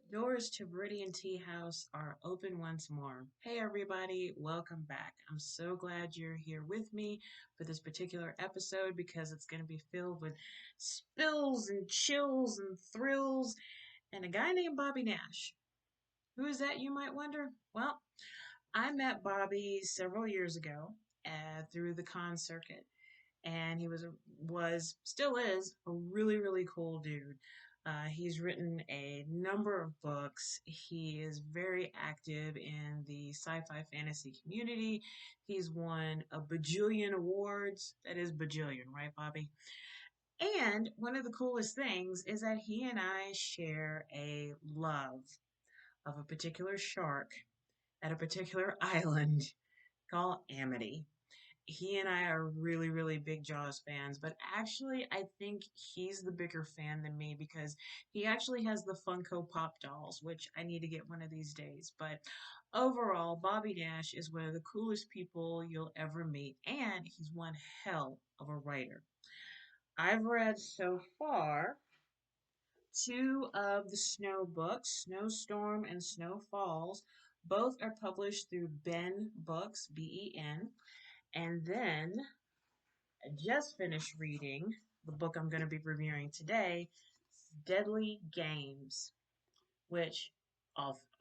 Doors to Viridian Tea House are open once more. Hey everybody, welcome back. I'm so glad you're here with me for this particular episode because it's going to be filled with spills and chills and thrills and a guy named Bobby Nash. Who is that, you might wonder? Well, I met Bobby several years ago through the con circuit, and he was still is a really cool dude. He's written a number of books. He is very active in the sci-fi fantasy community. He's won a bajillion awards. That is bajillion, right, Bobby? And one of the coolest things is that he and I share a love of a particular shark at a particular island called Amity. He and I are really big Jaws fans, but actually, I think he's the bigger fan than me because he actually has the Funko Pop dolls, which I need to get one of these days. But overall, Bobby Nash is one of the coolest people you'll ever meet, and he's one hell of a writer. I've read so far two of the Snow books, Snowstorm and Snow Falls. Both are published through Ben Books, Ben. And then I just finished reading the book I'm going to be reviewing today, Deadly Games, which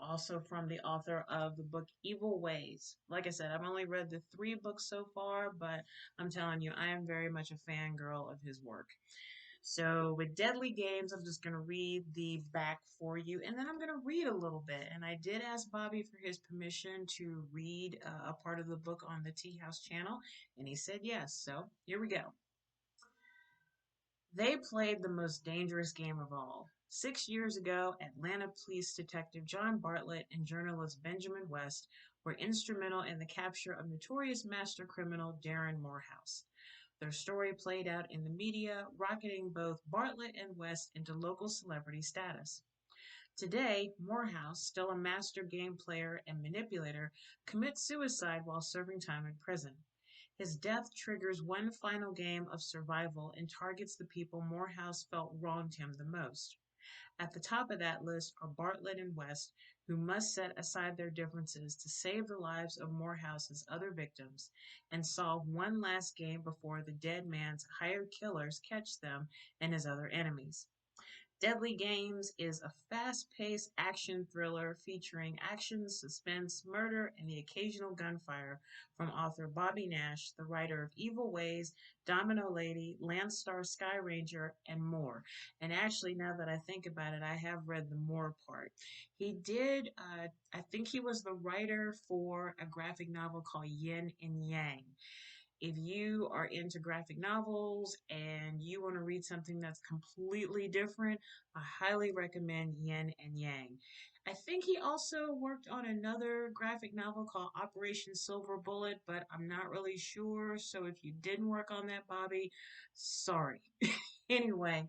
also from the author of the book Evil Ways. Like I said, I've only read the three books so far, but I'm telling you, I am very much a fangirl of his work. So with Deadly Games, I'm just going to read the back for you, and then I'm going to read a little bit. And I did ask Bobby for his permission to read a part of the book on the Tea House channel, and he said yes. So here we go. They played the most dangerous game of all. 6 years ago, Atlanta Police Detective John Bartlett and journalist Benjamin West were instrumental in the capture of notorious master criminal Darren Morehouse. Their story played out in the media, rocketing both Bartlett and West into local celebrity status. Today, Morehouse, still a master game player and manipulator, commits suicide while serving time in prison. His death triggers one final game of survival and targets the people Morehouse felt wronged him the most. At the top of that list are Bartlett and West, who must set aside their differences to save the lives of Morehouse's other victims and solve one last game before the dead man's hired killers catch them and his other enemies. Deadly Games is a fast paced action thriller featuring action, suspense, murder, and the occasional gunfire from author Bobby Nash, the writer of Evil Ways, Domino Lady, Landstar Sky Ranger, and more. And actually, now that I think about it, I have read the more part. He did, I think he was the writer for a graphic novel called Yin and Yang. If you are into graphic novels and you want to read something that's completely different, I highly recommend Yin and Yang. I think he also worked on another graphic novel called Operation Silver Bullet, but I'm not really sure. So if you didn't work on that, Bobby, sorry. Anyway,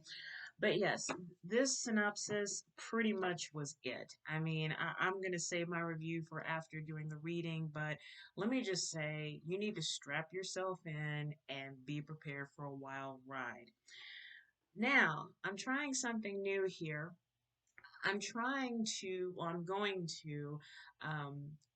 but yes, this synopsis pretty much was it. I mean, I'm going to save my review for after doing the reading, but let me just say you need to strap yourself in and be prepared for a wild ride. Now, I'm trying something new here. I'm going to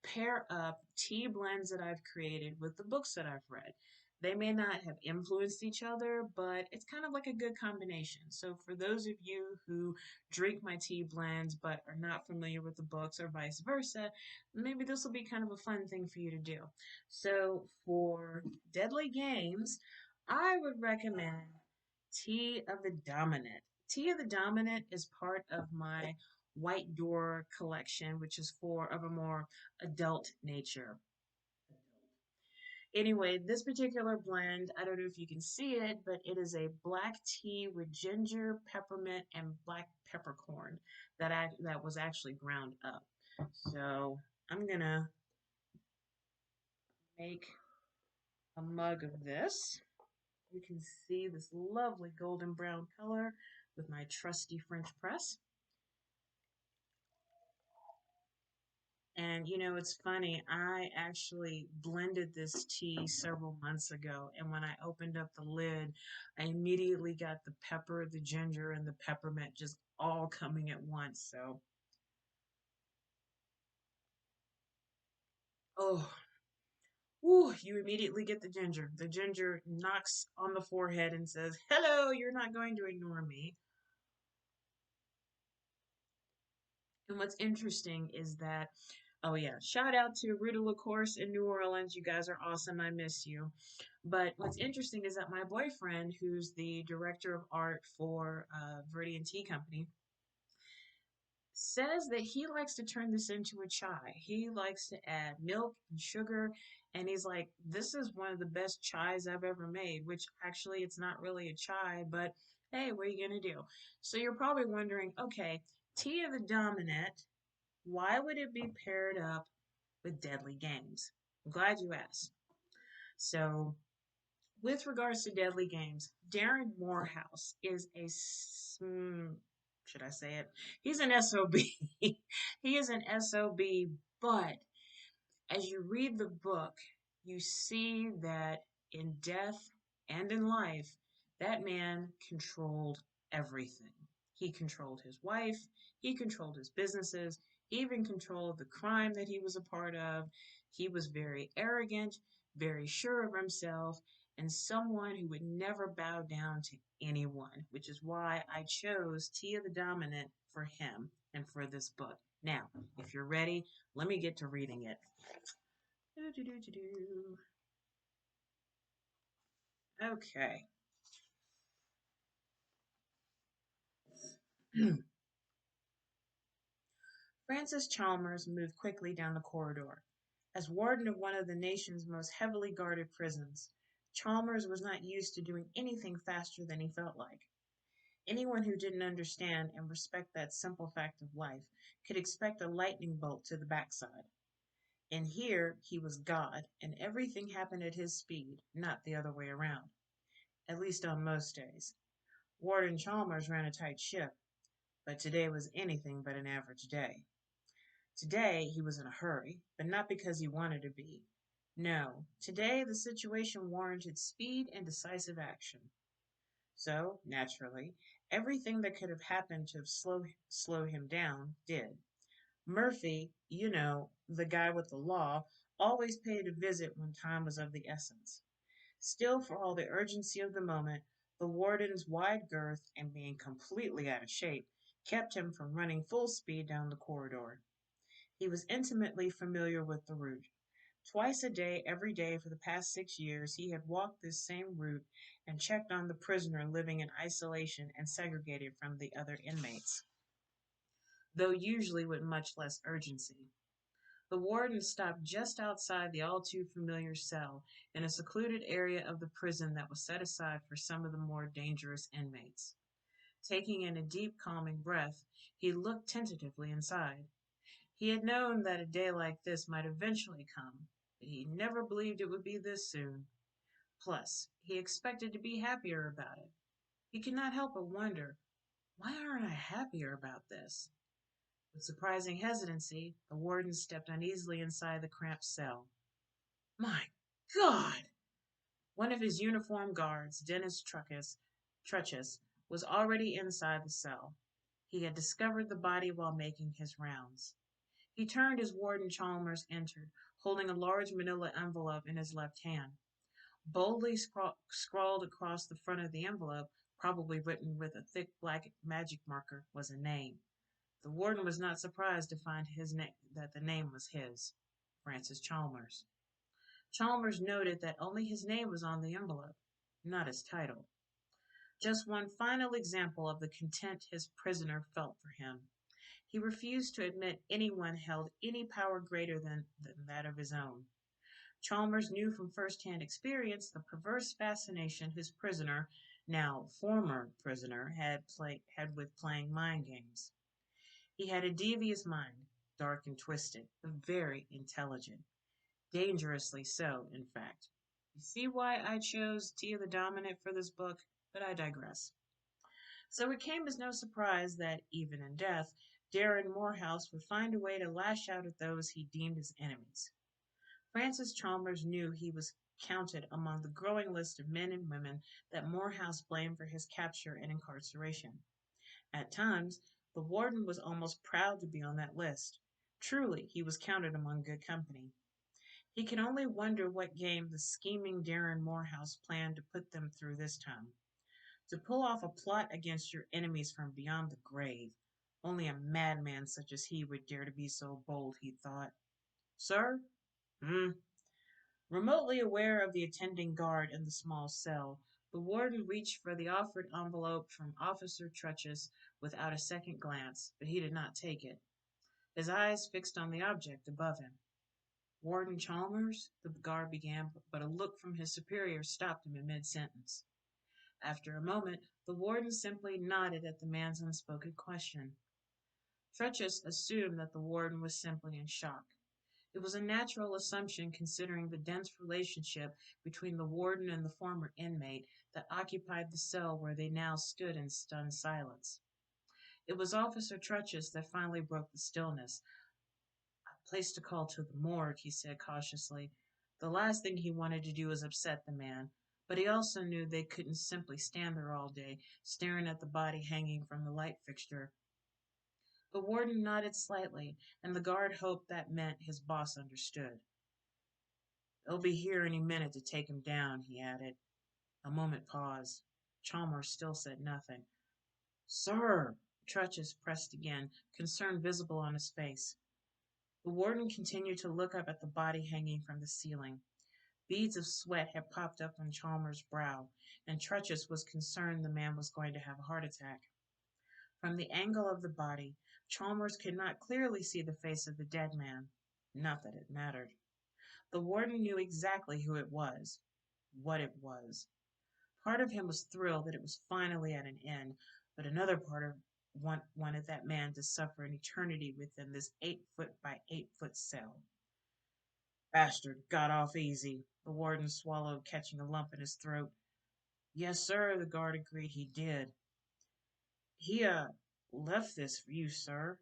pair up tea blends that I've created with the books that I've read. They may not have influenced each other, but it's kind of like a good combination. So, for those of you who drink my tea blends but are not familiar with the books or vice versa, maybe this will be kind of a fun thing for you to do. So, for Deadly Games, I would recommend Tea of the Dominant. Tea of the Dominant is part of my White Door collection, which is for of a more adult nature. Anyway, this particular blend, I don't know if you can see it, but it is a black tea with ginger, peppermint, and black peppercorn that was actually ground up. So I'm gonna make a mug of this. You can see this lovely golden brown color with my trusty French press. And it's funny, I actually blended this tea several months ago, and when I opened up the lid, I immediately got the pepper, the ginger, and the peppermint just all coming at once. So Oh, woo, you immediately get the ginger. The ginger knocks on the forehead and says, "Hello, you're not going to ignore me." And what's interesting is that, oh yeah, shout out to Ruta LaCourse in New Orleans. You guys are awesome. I miss you. But what's interesting is that my boyfriend, who's the director of art for Viridian Tea Company, says that he likes to turn this into a chai. He likes to add milk and sugar, and he's like, "This is one of the best chais I've ever made," which actually it's not really a chai, but hey, what are you going to do? So you're probably wondering, okay, tea of the dominant, why would it be paired up with deadly games? I'm glad you asked. So, with regards to deadly games, Darren Morehouse is should I say it? He's an SOB. He is an SOB, but as you read the book, you see that in death and in life, that man controlled everything. He controlled his wife, he controlled his businesses, he even controlled the crime that he was a part of. He was very arrogant, very sure of himself, and someone who would never bow down to anyone, which is why I chose Tia the Dominant for him and for this book. Now, if you're ready, let me get to reading it. Okay. Francis Chalmers moved quickly down the corridor. As warden of one of the nation's most heavily guarded prisons, Chalmers was not used to doing anything faster than he felt like. Anyone who didn't understand and respect that simple fact of life could expect a lightning bolt to the backside. And here he was God, and everything happened at his speed, not the other way around, at least on most days. Warden Chalmers ran a tight ship, but today was anything but an average day. Today he was in a hurry, but not because he wanted to be. No, today the situation warranted speed and decisive action. So, naturally, everything that could have happened to slow him down did. Murphy, the guy with the law, always paid a visit when time was of the essence. Still, for all the urgency of the moment, the warden's wide girth and being completely out of shape kept him from running full speed down the corridor. He was intimately familiar with the route. Twice a day, every day for the past 6 years, he had walked this same route and checked on the prisoner living in isolation and segregated from the other inmates, though usually with much less urgency. The warden stopped just outside the all too familiar cell in a secluded area of the prison that was set aside for some of the more dangerous inmates. Taking in a deep, calming breath, he looked tentatively inside. He had known that a day like this might eventually come, but he never believed it would be this soon. Plus, he expected to be happier about it. He could not help but wonder, why aren't I happier about this? With surprising hesitancy, the warden stepped uneasily inside the cramped cell. My God! One of his uniformed guards, Dennis Truchess, was already inside the cell. He had discovered the body while making his rounds. He turned as Warden Chalmers entered, holding a large manila envelope in his left hand. Boldly scrawled across the front of the envelope, probably written with a thick black magic marker, was a name. The warden was not surprised to find that the name was his, Francis Chalmers. Chalmers noted that only his name was on the envelope, not his title. Just one final example of the contempt his prisoner felt for him. He refused to admit anyone held any power greater than that of his own. Chalmers knew from first-hand experience the perverse fascination his prisoner, now former prisoner, had with playing mind games. He had a devious mind, dark and twisted, but very intelligent. Dangerously so, in fact. You see why I chose Tia the Dominant for this book, but I digress. So it came as no surprise that, even in death, Darren Morehouse would find a way to lash out at those he deemed his enemies. Francis Chalmers knew he was counted among the growing list of men and women that Morehouse blamed for his capture and incarceration. At times, the warden was almost proud to be on that list. Truly, he was counted among good company. He could only wonder what game the scheming Darren Morehouse planned to put them through this time. To pull off a plot against your enemies from beyond the grave. Only a madman such as he would dare to be so bold, he thought. Sir? Hmm. Remotely aware of the attending guard in the small cell, the warden reached for the offered envelope from Officer Trutchess without a second glance, but he did not take it, his eyes fixed on the object above him. Warden Chalmers, the guard began, but a look from his superior stopped him in mid-sentence. After a moment, the warden simply nodded at the man's unspoken question. Trutchess assumed that the warden was simply in shock. It was a natural assumption considering the dense relationship between the warden and the former inmate that occupied the cell where they now stood in stunned silence. It was Officer Trutchess that finally broke the stillness. "I placed a call to the morgue," he said cautiously. The last thing he wanted to do was upset the man, but he also knew they couldn't simply stand there all day, staring at the body hanging from the light fixture. The warden nodded slightly, and the guard hoped that meant his boss understood. "They'll be here any minute to take him down," he added. A moment paused. Chalmers still said nothing. "Sir!" Trutchess pressed again, concern visible on his face. The warden continued to look up at the body hanging from the ceiling. Beads of sweat had popped up on Chalmers' brow, and Trutchess was concerned the man was going to have a heart attack. From the angle of the body, Chalmers could not clearly see the face of the dead man. Not that it mattered. The warden knew exactly who it was, what it was. Part of him was thrilled that it was finally at an end, but another part of wanted that man to suffer an eternity within this 8 foot by 8 foot cell. Bastard got off easy. The warden swallowed, catching a lump in his throat. Yes, sir, the guard agreed he did. He left this for you, sir,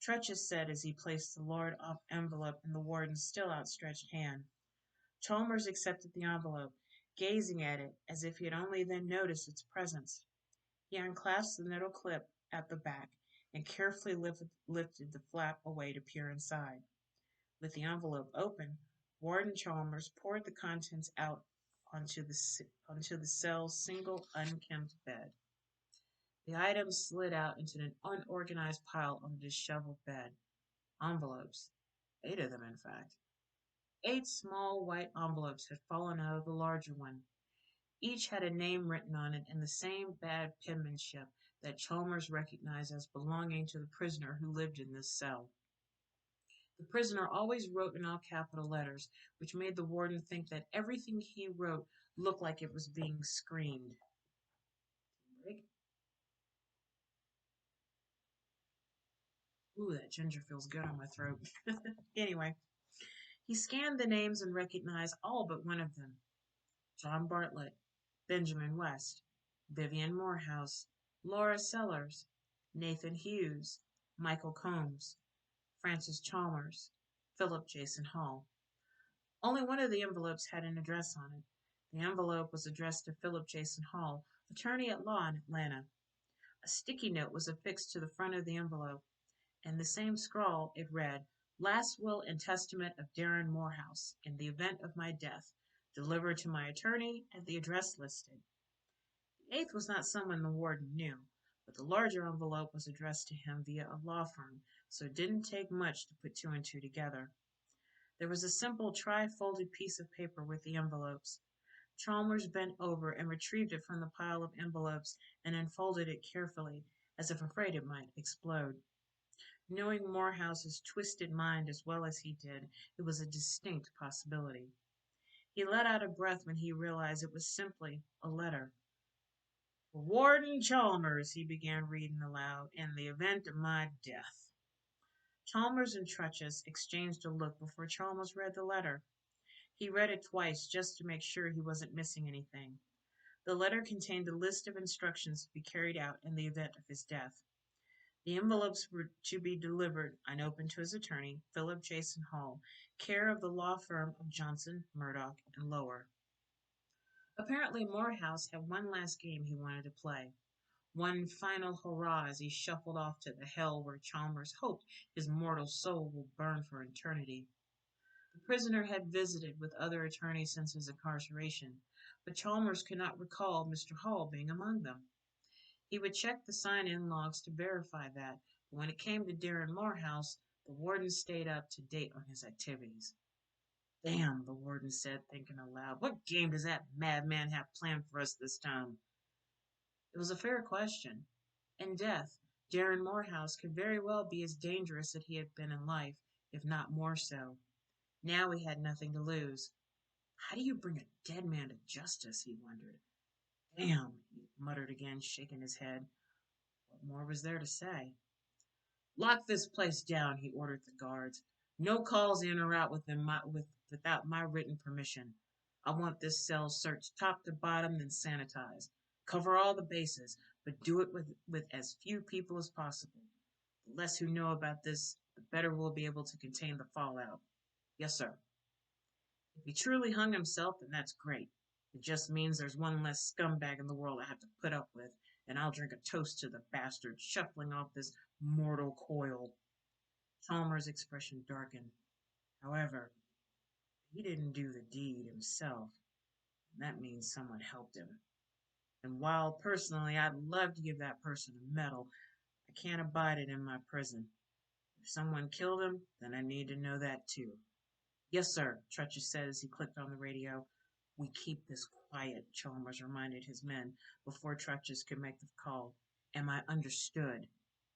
Trutchess said as he placed the large envelope in the warden's still outstretched hand. Chalmers accepted the envelope, gazing at it as if he had only then noticed its presence. He unclasped the metal clip at the back and carefully lifted the flap away to peer inside. With the envelope open, Warden Chalmers poured the contents out onto the cell's single unkempt bed. The items slid out into an unorganized pile on the disheveled bed. Envelopes. 8 of them, in fact. 8 small white envelopes had fallen out of the larger one. Each had a name written on it in the same bad penmanship that Chalmers recognized as belonging to the prisoner who lived in this cell. The prisoner always wrote in all capital letters, which made the warden think that everything he wrote looked like it was being screened. Ooh, that ginger feels good on my throat. Anyway, he scanned the names and recognized all but one of them. John Bartlett, Benjamin West, Vivian Morehouse, Laura Sellers, Nathan Hughes, Michael Combs, Francis Chalmers, Philip Jason Hall. Only one of the envelopes had an address on it. The envelope was addressed to Philip Jason Hall, attorney at law in Atlanta. A sticky note was affixed to the front of the envelope. In the same scrawl it read, "Last will and testament of Darren Morehouse, in the event of my death, delivered to my attorney at the address listed." The eighth was not someone the warden knew, but the larger envelope was addressed to him via a law firm, so it didn't take much to put two and two together. There was a simple tri-folded piece of paper with the envelopes. Chalmers bent over and retrieved it from the pile of envelopes and unfolded it carefully, as if afraid it might explode. Knowing Morehouse's twisted mind as well as he did, it was a distinct possibility. He let out a breath when he realized it was simply a letter. "Warden Chalmers," he began reading aloud, "in the event of my death." Chalmers and Trutchess exchanged a look before Chalmers read the letter. He read it twice just to make sure he wasn't missing anything. The letter contained a list of instructions to be carried out in the event of his death. The envelopes were to be delivered unopened to his attorney, Philip Jason Hall, care of the law firm of Johnson, Murdoch, and Lower. Apparently Morehouse had one last game he wanted to play, one final hurrah as he shuffled off to the hell where Chalmers hoped his mortal soul would burn for eternity. The prisoner had visited with other attorneys since his incarceration, but Chalmers could not recall Mr. Hall being among them. He would check the sign-in logs to verify that, but when it came to Darren Morehouse, the warden stayed up to date on his activities. Damn, the warden said, thinking aloud. What game does that madman have planned for us this time? It was a fair question. In death, Darren Morehouse could very well be as dangerous as he had been in life, if not more so. Now he had nothing to lose. How do you bring a dead man to justice? He wondered. Damn, he muttered again, shaking his head. What more was there to say? Lock this place down, he ordered the guards. No calls in or out without my written permission. I want this cell searched top to bottom, then sanitized. Cover all the bases, but do it with as few people as possible. The less who know about this, the better we'll be able to contain the fallout. Yes, sir. If he truly hung himself, then that's great. It just means there's one less scumbag in the world I have to put up with, and I'll drink a toast to the bastard shuffling off this mortal coil. Chalmers' expression darkened. However, he didn't do the deed himself, and that means someone helped him. And while personally I'd love to give that person a medal, I can't abide it in my prison. If someone killed him, then I need to know that too. Yes, sir, Trutcher said as he clicked on the radio. We keep this quiet, Chalmers reminded his men before Trutchess could make the call. Am I understood?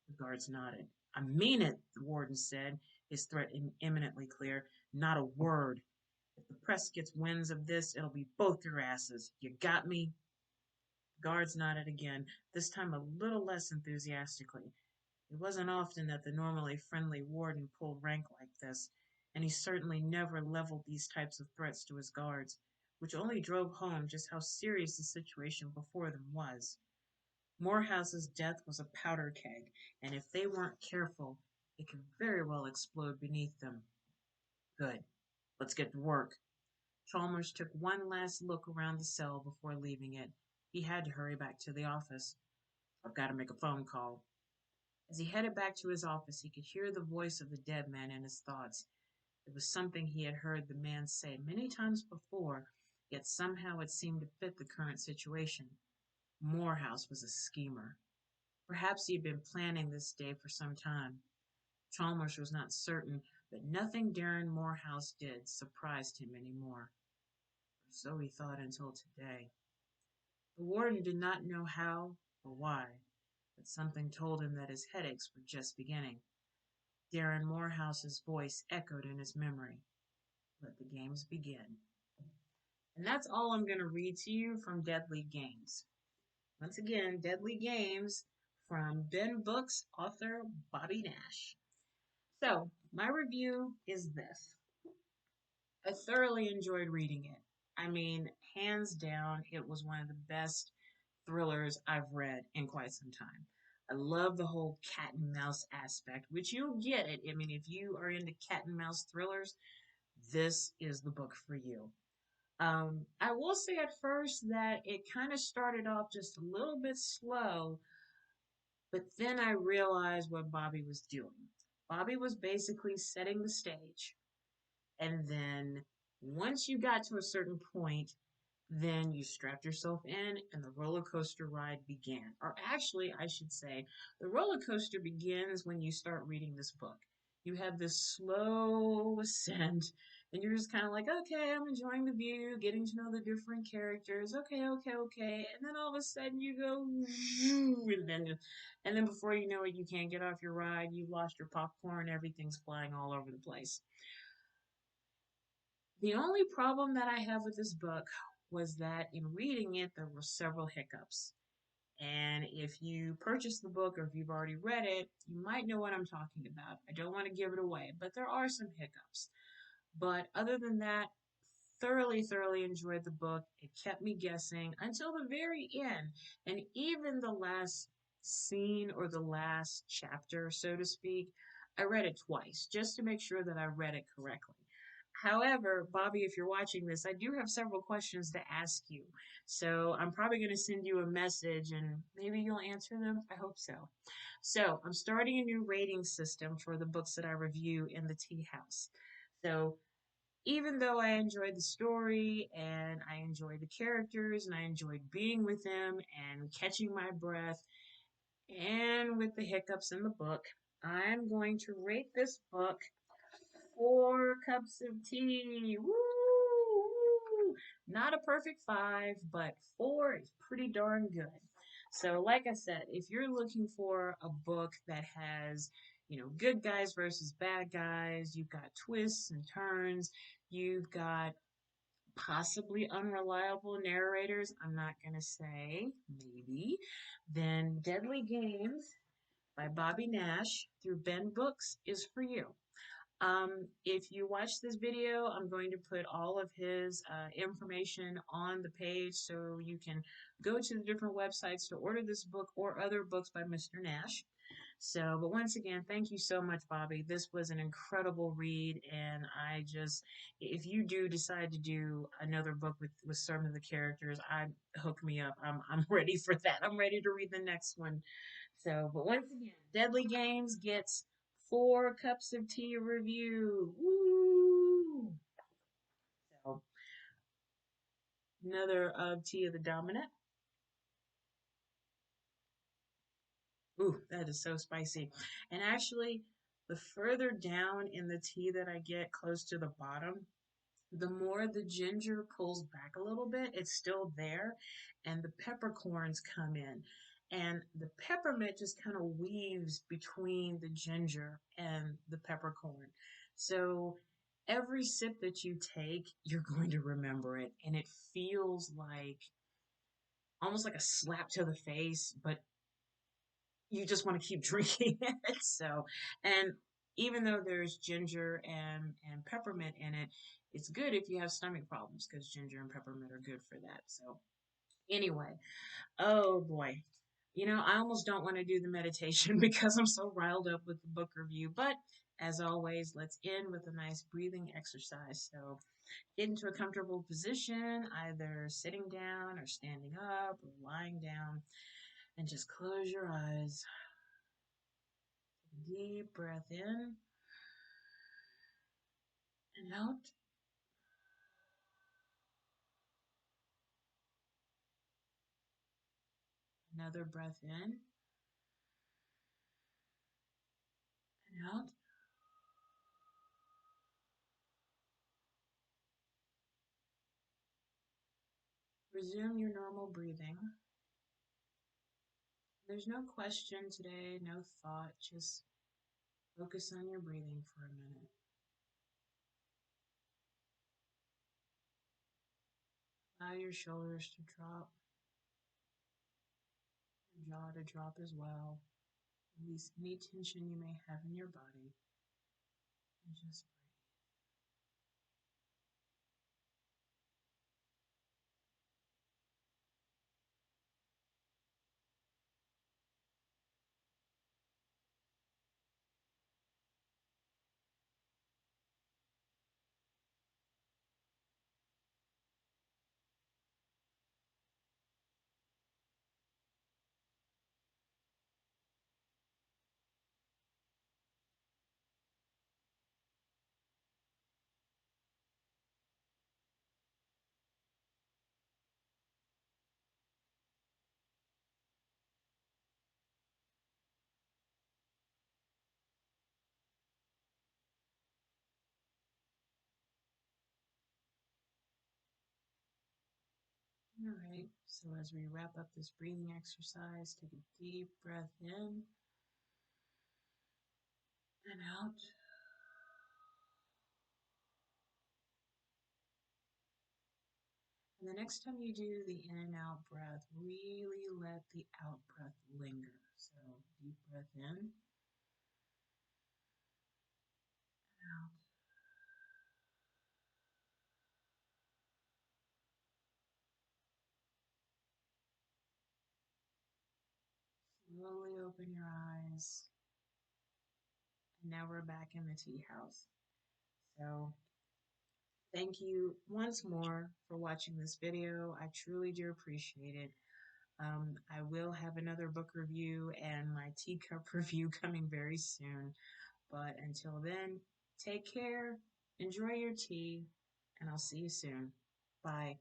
The guards nodded. I mean it, the warden said, his threat imminently clear. Not a word. If the press gets winds of this, it'll be both your asses. You got me? The guards nodded again, this time a little less enthusiastically. It wasn't often that the normally friendly warden pulled rank like this, and he certainly never leveled these types of threats to his guards, which only drove home just how serious the situation before them was. Morehouse's death was a powder keg, and if they weren't careful, it could very well explode beneath them. Good. Let's get to work. Chalmers took one last look around the cell before leaving it. He had to hurry back to the office. I've got to make a phone call. As he headed back to his office, he could hear the voice of the dead man in his thoughts. It was something he had heard the man say many times before, yet somehow it seemed to fit the current situation. Morehouse was a schemer. Perhaps he had been planning this day for some time. Chalmers was not certain, but nothing Darren Morehouse did surprised him any more. Or so he thought until today. The warden did not know how or why, but something told him that his headaches were just beginning. Darren Morehouse's voice echoed in his memory. Let the games begin. And that's all I'm going to read to you from Deadly Games. Once again, Deadly Games from Ben Books, author Bobby Nash. So, my review is this. I thoroughly enjoyed reading it. I mean, hands down, it was one of the best thrillers I've read in quite some time. I love the whole cat and mouse aspect, which you'll get it. I mean, if you are into cat and mouse thrillers, this is the book for you. I will say at first that it kind of started off just a little bit slow, but then I realized what Bobby was doing. Bobby was basically setting the stage. And then once you got to a certain point, then you strapped yourself in and the roller coaster ride began. Or actually, I should say, the roller coaster begins when you start reading this book. You have this slow ascent, and you're just kind of like, okay, I'm enjoying the view, getting to know the different characters. Okay, okay, okay. And then all of a sudden you go, and then before you know it, you can't get off your ride. You've lost your popcorn. Everything's flying all over the place. The only problem that I have with this book was that in reading it, there were several hiccups. And if you purchase the book or if you've already read it, you might know what I'm talking about. I don't want to give it away, but there are some hiccups. But other than that, thoroughly enjoyed the book. It kept me guessing until the very end. And even the last scene or the last chapter, so to speak, I read it twice just to make sure that I read it correctly. However, Bobby, if you're watching this, I do have several questions to ask you. So I'm probably going to send you a message and maybe you'll answer them. I hope so. So I'm starting a new rating system for the books that I review in the Tea House. So even though I enjoyed the story and I enjoyed the characters and I enjoyed being with them and catching my breath and with the hiccups in the book, I'm going to rate this book 4 cups of tea. Woo! Woo. Not a perfect 5, but 4 is pretty darn good. So, like I said, if you're looking for a book that has, good guys versus bad guys, you've got twists and turns, you've got possibly unreliable narrators, I'm not going to say, maybe, then Deadly Games by Bobby Nash through Ben Books is for you. If you watch this video, I'm going to put all of his information on the page so you can go to the different websites to order this book or other books by Mr. Nash. So, but once again, thank you so much, Bobby. This was an incredible read, and if you do decide to do another book with some of the characters, hook me up. I'm ready for that. I'm ready to read the next one. So, but once again, Deadly Games gets 4 cups of tea review. Woo! So, another tea of the dominant. Ooh, that is so spicy. And actually, the further down in the tea that I get close to the bottom, the more the ginger pulls back a little bit. It's still there, and the peppercorns come in. And the peppermint just kind of weaves between the ginger and the peppercorn. So every sip that you take, you're going to remember it. And it feels like almost like a slap to the face, but you just want to keep drinking it. So, and even though there's ginger and peppermint in it, it's good if you have stomach problems because ginger and peppermint are good for that. So, anyway, oh boy. I almost don't want to do the meditation because I'm so riled up with the book review. But as always, let's end with a nice breathing exercise. So, get into a comfortable position, either sitting down or standing up or lying down, and just close your eyes. Deep breath in and out. Another breath in and out. Resume your normal breathing. There's no question today, no thought. Just focus on your breathing for a minute. Allow your shoulders to drop, your jaw to drop as well. Release any tension you may have in your body. And just breathe. All right. So as we wrap up this breathing exercise, take a deep breath in and out. And the next time you do the in and out breath, really let the out breath linger. So deep breath in and out. Slowly open your eyes. And now we're back in the tea house. So thank you once more for watching this video. I truly do appreciate it. I will have another book review and my teacup review coming very soon. But until then, take care Enjoy your tea, and I'll see you soon. Bye.